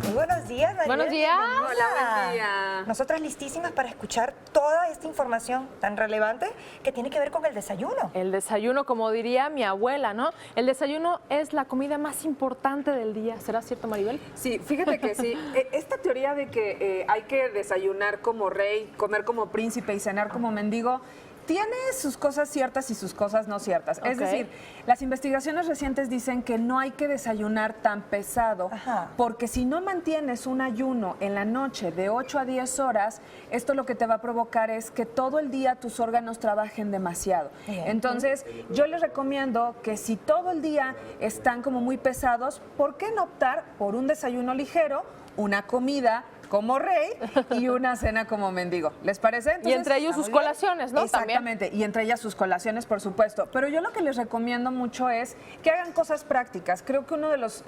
Muy buenos días, Daniel. Buenos días. Bienvenida. Hola, buen día. Nosotras listísimas para escuchar toda esta información tan relevante que tiene que ver con el desayuno. El desayuno, como diría mi abuela, ¿no? El desayuno es la comida más importante del día. ¿Será cierto, Maribel? Sí, fíjate que sí. Esta teoría de que hay que desayunar como rey, comer como príncipe y cenar como mendigo, tiene sus cosas ciertas y sus cosas no ciertas. Es Ok. decir, las investigaciones recientes dicen que no hay que desayunar tan pesado, Ajá. porque si no mantienes un ayuno en la noche de 8 a 10 horas, esto lo que te va a provocar es que todo el día tus órganos trabajen demasiado. Bien. Entonces, yo les recomiendo que si todo el día están como muy pesados, ¿por qué no optar por un desayuno ligero, una comida como rey y una cena como mendigo? ¿Les parece? Y entre ellos sus colaciones, ¿no? Exactamente, y entre ellas sus colaciones, por supuesto. Pero yo lo que les recomiendo mucho es que hagan cosas prácticas. Creo que uno de los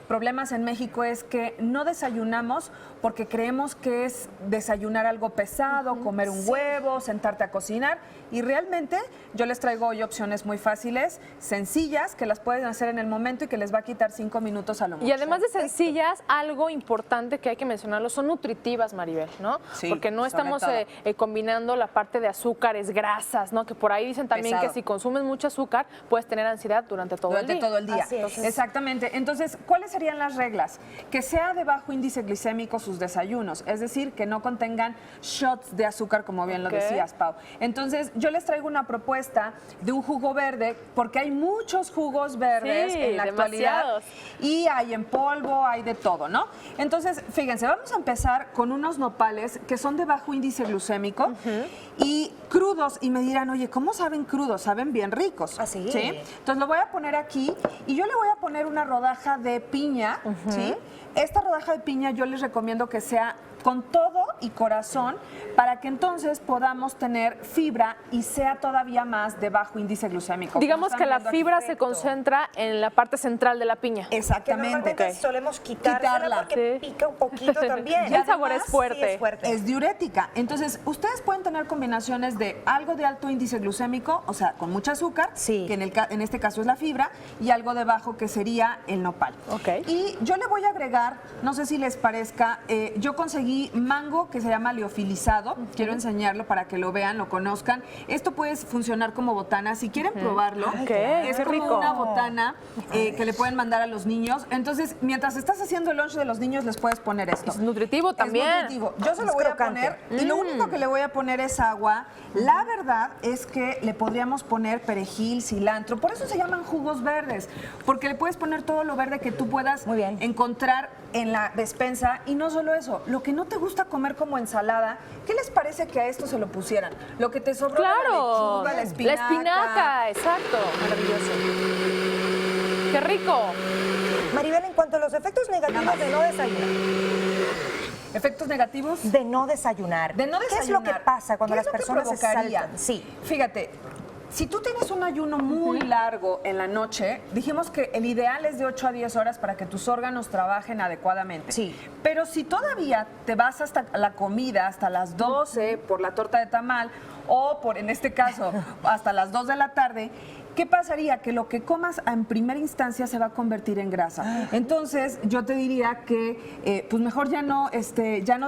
problemas en México es que no desayunamos porque creemos que es desayunar algo pesado, comer un huevo, sentarte a cocinar. Y realmente yo les traigo hoy opciones muy fáciles, sencillas, que las pueden hacer en el momento y que les va a quitar 5 minutos a lo mucho. Y además de sencillas, algo importante que hay que mencionarlo, son nutritivas, Maribel, ¿no? Sí, porque no sobre estamos todo. combinando la parte de azúcares, grasas, ¿no? Que por ahí dicen también Pesado. que si consumes mucho azúcar, puedes tener ansiedad durante todo el día. Todo el día. Así es. Exactamente. Entonces, ¿cuáles serían las reglas? Que sea de bajo índice glicémico sus desayunos, es decir, que no contengan shots de azúcar, como bien Ok. lo decías, Pau. Entonces, yo les traigo una propuesta de un jugo verde, porque hay muchos jugos verdes Sí, en la demasiados. actualidad. Y hay en polvo, hay de todo, ¿no? Entonces, fíjense, vamos a empezar con unos nopales que son de bajo índice glucémico y crudos. Y me dirán, oye, ¿cómo saben crudos? Saben bien ricos. Ah, sí. ¿Sí? Entonces lo voy a poner aquí y yo le voy a poner una rodaja de piña, ¿sí? Esta rodaja de piña yo les recomiendo que sea con todo y corazón para que entonces podamos tener fibra y sea todavía más de bajo índice glucémico. Digamos Como que están la viendo aquí. fibra se concentra en la parte central de la piña. Que Exactamente. normalmente Ok. solemos quitarla Quitarla. porque Sí. pica un poquito también. Y el sabor es Además, fuerte. Sí, es fuerte. Es diurética. Entonces, ustedes pueden tener combinaciones de algo de alto índice glucémico, o sea, con mucho azúcar, Sí. que en este caso es la fibra, y algo de bajo que sería el nopal. Ok. Y yo le voy a agregar, no sé si les parezca, yo conseguí mango que se llama liofilizado. Quiero enseñarlo para que lo vean, lo conozcan. Esto puede funcionar como botana. Si quieren probarlo, Ok, es qué como rico. una botana que le pueden mandar a los niños. Entonces, mientras estás haciendo el lunch de los niños, les puedes poner esto. Es nutritivo también. Es nutritivo. Yo se lo Es voy crocante. a poner y lo único que le voy a poner es agua. La verdad es que le podríamos poner perejil, cilantro. Por eso se llaman jugos verdes, porque le puedes poner todo lo verde que tú puedas Muy bien. encontrar en la despensa. Y no solo eso, lo que no te gusta comer como ensalada, ¿qué les parece que a esto se lo pusieran? Lo que te sobró de la Claro, lechuga, la la espinaca. espinaca, exacto, maravilloso. ¡Qué rico! Maribel, en cuanto a los efectos negativos de no desayunar. Efectos negativos. De no desayunar. De no ¿Qué es lo que desayunar. pasa cuando ¿Qué las es lo que personas se provocaría? saltan? Sí. Fíjate, si tú tienes un ayuno muy largo en la noche, dijimos que el ideal es de 8 a 10 horas para que tus órganos trabajen adecuadamente. Sí. Pero si todavía te vas hasta la comida, hasta las 12 por la torta de tamal, o por, en este caso, hasta las 2 de la tarde, ¿qué pasaría? Que lo que comas en primera instancia se va a convertir en grasa. Entonces, yo te diría que pues mejor ya no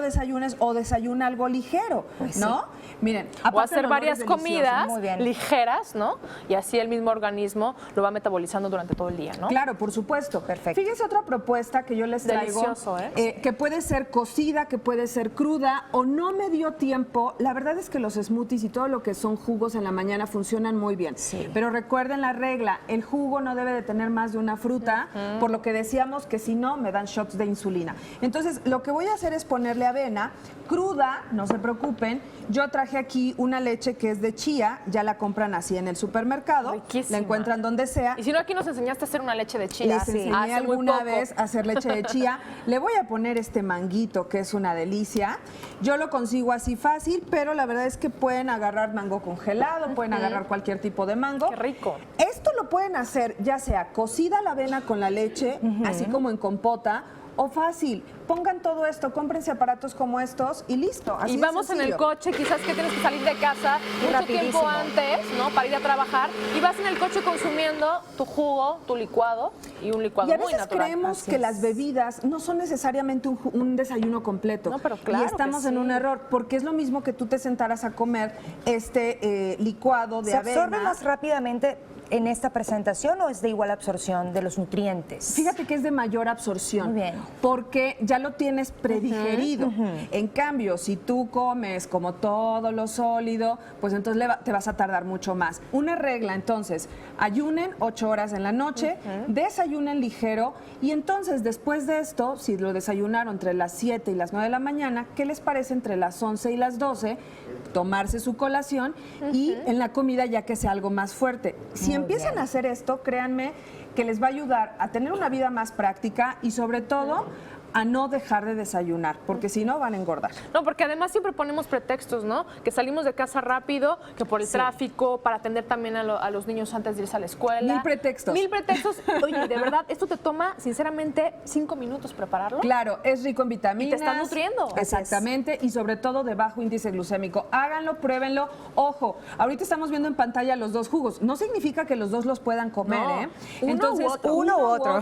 desayunes o desayuna algo ligero, Pues ¿no? Miren, O aparte hacer el olor varias es delicioso. comidas muy bien. ligeras, ¿no? Y así el mismo organismo lo va metabolizando durante todo el día, ¿no? Claro, por supuesto. Perfecto. Fíjense otra propuesta que yo les traigo. Delicioso, ¿eh? Que puede ser cocida, que puede ser cruda o no me dio tiempo. La verdad es que los smoothies y todo lo que son jugos en la mañana funcionan muy bien. Sí. Pero recuerden la regla, el jugo no debe de tener más de una fruta, por lo que decíamos que si no me dan shots de insulina. Entonces, lo que voy a hacer es ponerle avena cruda, no se preocupen. Yo traje aquí una leche que es de chía, ya la compran así en el supermercado, Riquísima. la encuentran donde sea. Y si no, aquí nos enseñaste a hacer una leche de chía. Les Sí. enseñé Hace muy alguna poco. vez a hacer leche de chía. Le voy a poner este manguito, que es una delicia. Yo lo consigo así fácil, pero la verdad es que pueden agarrar mango congelado, pueden agarrar cualquier tipo de mango. Qué rico. Esto lo pueden hacer ya sea cocida la avena con la leche, así como en compota, O fácil, pongan todo esto, cómprense aparatos como estos y listo. Así Y de vamos en el sencillo. coche, quizás que tienes que salir de casa mucho Rapidísimo. tiempo antes, ¿no? Para ir a trabajar. Y vas en el coche consumiendo tu jugo, tu licuado y un licuado Y a muy veces natural. creemos Así que es. las bebidas no son necesariamente un desayuno completo. No, pero claro y estamos que en sí. un error, porque es lo mismo que tú te sentaras a comer este licuado de ¿Se absorbe avena. más rápidamente en esta presentación o es de igual absorción de los nutrientes? Fíjate que es de mayor absorción, Muy bien. porque ya lo tienes predigerido. En cambio, si tú comes como todo lo sólido, pues entonces te vas a tardar mucho más. Una regla, entonces, ayunen 8 horas en la noche, desayunen ligero y entonces después de esto, si lo desayunaron entre las 7 y las 9 de la mañana, ¿qué les parece entre las 11 y las 12? Tomarse su colación y en la comida ya que sea algo más fuerte. Si empiezan bien. a hacer esto, créanme que les va a ayudar a tener una vida más práctica y sobre todo a no dejar de desayunar, porque si no van a engordar. No, porque además siempre ponemos pretextos, ¿no? Que salimos de casa rápido, que por el tráfico, para atender también a los niños antes de irse a la escuela. Mil pretextos. Mil pretextos. Oye, de verdad, esto te toma, sinceramente, 5 minutos prepararlo. Claro, es rico en vitaminas. Y te está nutriendo. Exactamente, y sobre todo de bajo índice glucémico. Háganlo, pruébenlo. Ojo, ahorita estamos viendo en pantalla los dos jugos. No significa que los dos los puedan comer, No, ¿eh? uno Entonces, u otro. Uno u otro.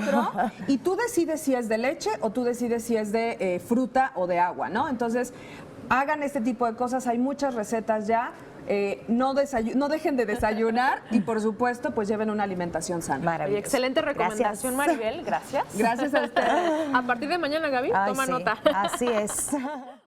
y tú decides si es de leche o tú decides si es de fruta o de agua, ¿no? Entonces, hagan este tipo de cosas. Hay muchas recetas ya. No dejen de desayunar y, por supuesto, pues lleven una alimentación sana. Oye, Maravilloso. excelente recomendación, Gracias. Maribel. Gracias. Gracias a ustedes. A partir de mañana, Gaby, Ay, toma sí, nota. Así es.